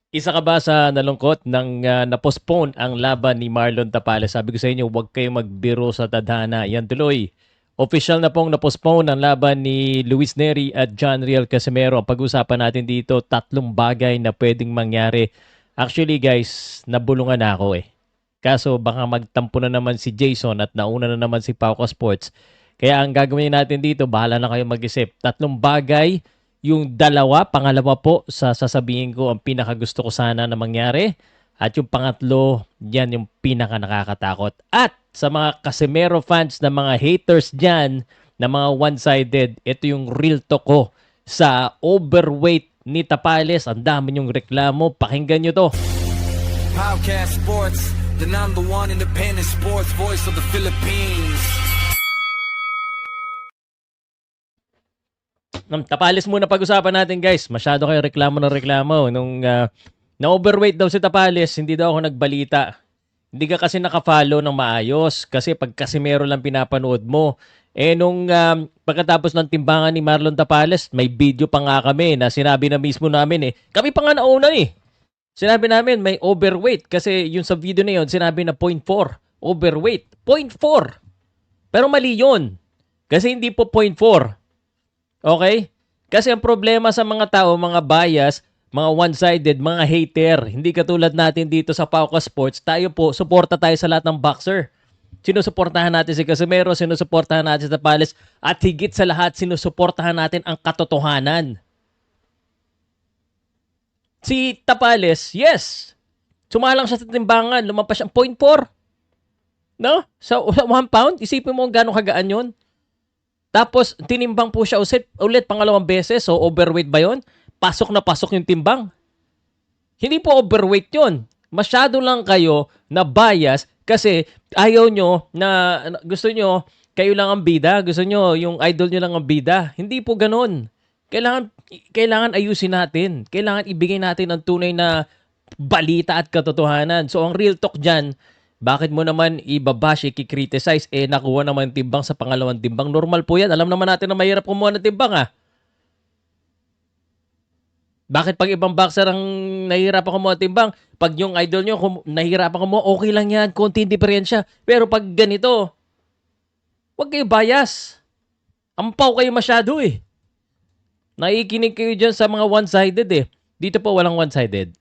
Isa ka ba sa nalungkot nang na-postpone ang laban ni Marlon Tapales? Sabi ko sa inyo, huwag kayong magbiro sa tadhana. Yan tuloy. Official na pong na-postpone ang laban ni Luis Neri at John Riel Casimero. Ang pag-usapan natin dito, tatlong bagay na pwedeng mangyari. Actually guys, nabulungan na ako eh. Kaso baka magtampo na naman si Jason at nauna na naman si Pauka Sports. Kaya ang gagawin natin dito, bahala na kayo mag-isip. Tatlong bagay, yung dalawa, pangalawa po sa sasabihin ko ang pinakagusto ko sana na mangyari. At yung pangatlo, yan yung pinaka nakakatakot. At sa mga Casimero fans na mga haters dyan, na mga one-sided, ito yung real talk ko sa overweight ni Tapales. Ang dami yung reklamo. Pakinggan nyo to. Podcast Sports, the number one independent sports voice of the Philippines. Tapales muna pag-usapan natin guys. Masyado kayo reklamo ng reklamo. Nung na-overweight daw si Tapales, hindi daw ako nagbalita. Hindi ka kasi nakafollow ng maayos. Kasi pag Casimero lang pinapanood mo. Nung pagkatapos ng timbangan ni Marlon Tapales, may video pa nga kami na sinabi na mismo namin eh. Kami pa nga nauna eh. Sinabi namin may overweight. Kasi yung sa video na yun, sinabi na 0.4. Overweight. 0.4. Pero mali yun. Kasi hindi po 0.4. Okay? Kasi ang problema sa mga tao, mga bias, mga one-sided, mga hater, hindi katulad natin dito sa Pauka Sports, tayo po, suporta tayo sa lahat ng boxer. Sinusuportahan natin si Casimero, sinusuportahan natin si Tapales, at higit sa lahat, sinusuportahan natin ang katotohanan. Si Tapales, yes, sumalang siya sa timbangan, lumampas siya 0.4. No? Sa 1 pound, isipin mo gano'ng kagaan yun. Tapos, tinimbang po siya ulit pangalawang beses. So, overweight ba yon? Pasok na pasok yung timbang. Hindi po overweight yon. Masyado lang kayo na bias kasi ayaw nyo na gusto nyo kayo lang ang bida. Gusto nyo yung idol nyo lang ang bida. Hindi po ganun. Kailangan ayusin natin. Kailangan ibigay natin ang tunay na balita at katotohanan. So, ang real talk dyan, bakit mo naman ibabash, i-criticize, nakuha naman timbang sa pangalawang timbang? Normal po yan. Alam naman natin na mahirap kumuha ng timbang ah. Bakit pag ibang boxer ang nahihirapan kumuha ng timbang, pag yung idol nyo nahihirapan kumuha, okay lang yan, konting diferensya. Pero pag ganito, huwag kayo bias. Ampaw kayo masyado eh. Naikinig kayo dyan sa mga one-sided eh. Dito po walang one-sided.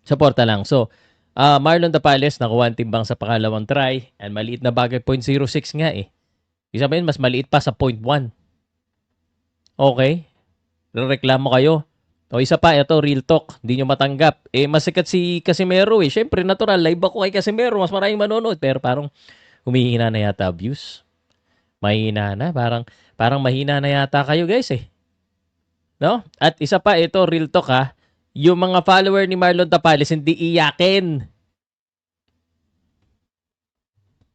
Suporta lang. So, Marlon Tapales nakuha ang timbang sa pangalawang try and maliit na bagay 0.06 nga eh. Ibig sabihin mas maliit pa sa 0.1. Okay? Reklamo kayo. O isa pa, ito real talk. Hindi nyo matanggap. Masikat si Casimero eh. Siyempre natural, live ako kay Casimero. Mas maraming manonood. Pero parang humihina na yata views. Mahina na. Parang mahina na yata kayo guys eh. No? At isa pa, ito real talk ha. Yung mga follower ni Marlon Tapales hindi iyakin.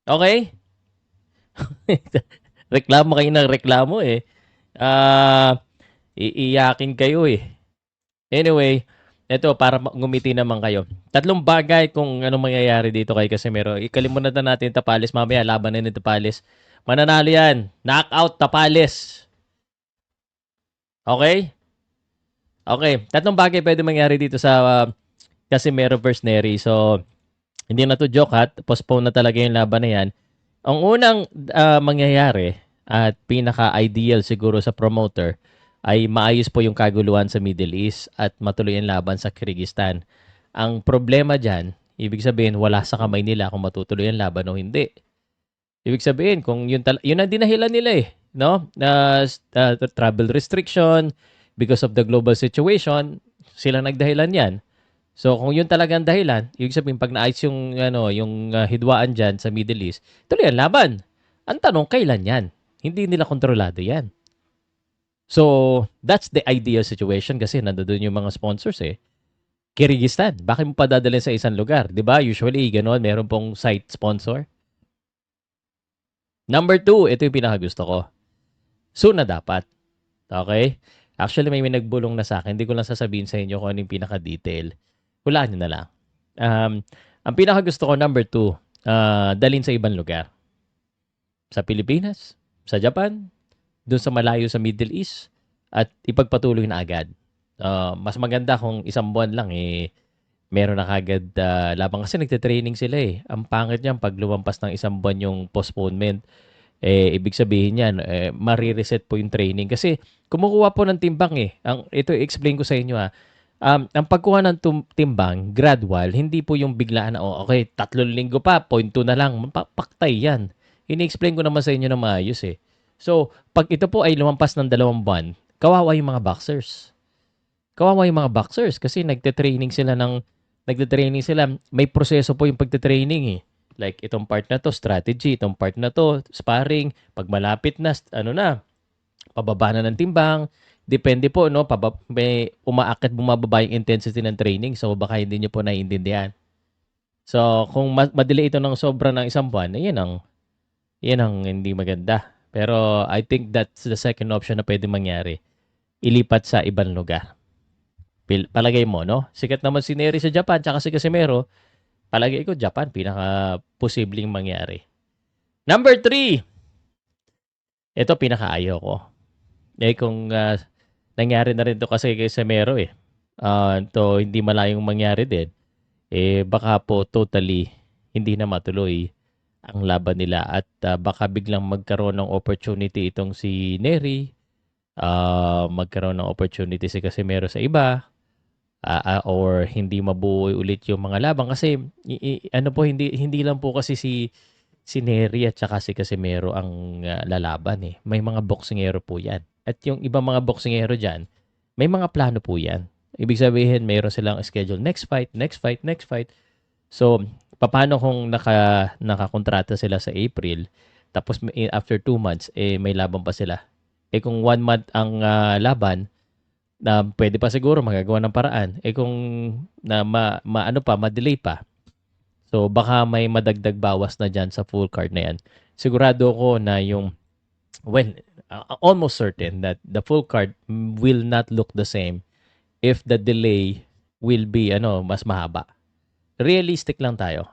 Okay? Reklamo kayo ng reklamo eh. Iiyakin kayo eh. Anyway, ito para ngumiti naman kayo. Tatlong bagay kung anong mangyayari dito kay Casimero. Ikalimutan na natin Tapales. Mamaya laban na ni Tapales. Mananalo yan. Knockout Tapales. Okay? Okay, tatlong bagay pwede mangyari dito sa Casimero versus Neri. So, hindi na to joke ha. Postpone na talaga yung laban na yan. Ang unang mangyayari at pinaka-ideal siguro sa promoter ay maayos po yung kaguluhan sa Middle East at matuloy ang laban sa Kyrgyzstan. Ang problema dyan, ibig sabihin wala sa kamay nila kung matutuloy ang laban o hindi. Ibig sabihin, kung yun ang dinahilan nila eh. No? Travel restriction, because of the global situation, sila nagdahilan yan. So, kung yun talagang dahilan, ibig sabihin, pag naayos yung hidwaan dyan sa Middle East, tuloy ang laban. Ang tanong, kailan yan? Hindi nila kontrolado yan. So, that's the ideal situation kasi nandoon yung mga sponsors eh. Kyrgyzstan, bakit mo pa dadalhin sa isang lugar? Diba? Usually, gano'n, meron pong site sponsor. Number 2, ito yung pinakagusto ko. Soon na dapat. Okay? Actually, may nagbulong na sa akin. Hindi ko lang sasabihin sa inyo kung ano yung pinaka-detail. Hulaan nyo na lang. Ang pinaka-gusto ko, number 2, dalhin sa ibang lugar. Sa Pilipinas, sa Japan, doon sa malayo sa Middle East, at ipagpatuloy na agad. Mas maganda kung isang buwan lang, meron na kagad laban kasi nagte-training sila, eh. Ang pangit niyan 'pag lumampas ng isang buwan yung postponement, ibig sabihin niyan, mare-reset po yung training. Kasi kumukuha po ng timbang, eh. Ito i-explain ko sa inyo, ang pagkuha ng timbang gradual, hindi po yung biglaan na, "Oh, okey 3 linggo pa, 0.2 na lang." Paktay 'yan. Ini-explain ko naman sa inyo ng maayos, eh. So, 'pag ito po ay lumampas ng 2 buwan, kawawa yung mga boxers. Kawawa yung mga boxers kasi nagte-training sila. May proseso po yung pagte-training, eh. Like itong part na 'to strategy, itong part na 'to sparring, 'pag malapit na ano na, pababa na ng timbang. Depende po 'no, may umaakyat bumababa yung intensity ng training. So baka hindi niyo po naiintindihan. So kung ma-delay ito ng sobra ng isang buwan, 'yan ang hindi maganda. Pero I think that's the second option na puwedeng mangyari, ilipat sa ibang lugar. Palagay mo 'no? Sikat naman si Nery sa Japan tsaka si Casimero, palagay ko Japan pinaka-posibleng mangyari. Number 3, ito pinakaayaw ko. Kung, nangyari na rin 'to kasi kay Casimero, hindi malayong mangyari din, baka po totally hindi na matuloy ang laban nila at, baka biglang magkaroon ng opportunity itong si Nery, magkaroon ng opportunity si Casimero sa iba. Or hindi mabuo ulit yung mga laban kasi ano po hindi lang po kasi si Nery at saka si Casimero ang, lalaban, eh. May mga boksingero po 'yan. At yung ibang mga boksingero diyan, may mga plano po 'yan. Ibig sabihin meron silang schedule, next fight, next fight, next fight. So, papaano kung nakakontrata sila sa April tapos after 2 months, may laban pa sila. Kung 1 month ang, laban na puwede pa siguro magagawa ng paraan, kung na maano pa, ma-delay pa, so baka may madagdag bawas na diyan sa full card na 'yan. Sigurado ako na almost certain that the full card will not look the same if the delay will be mas mahaba. Realistic lang tayo.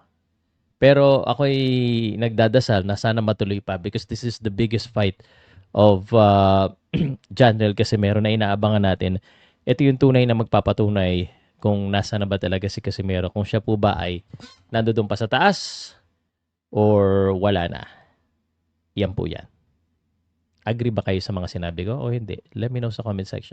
Pero ako'y nagdadasal na sana matuloy pa because this is the biggest fight of, John Rel Casimero na inaabangan natin. Ito yung tunay na magpapatunay kung nasaan na ba talaga si Casimero, kung siya po ba ay nandoon pa sa taas or wala na. Yan po yan. Agree ba kayo sa mga sinabi ko o hindi? Let me know sa comment section.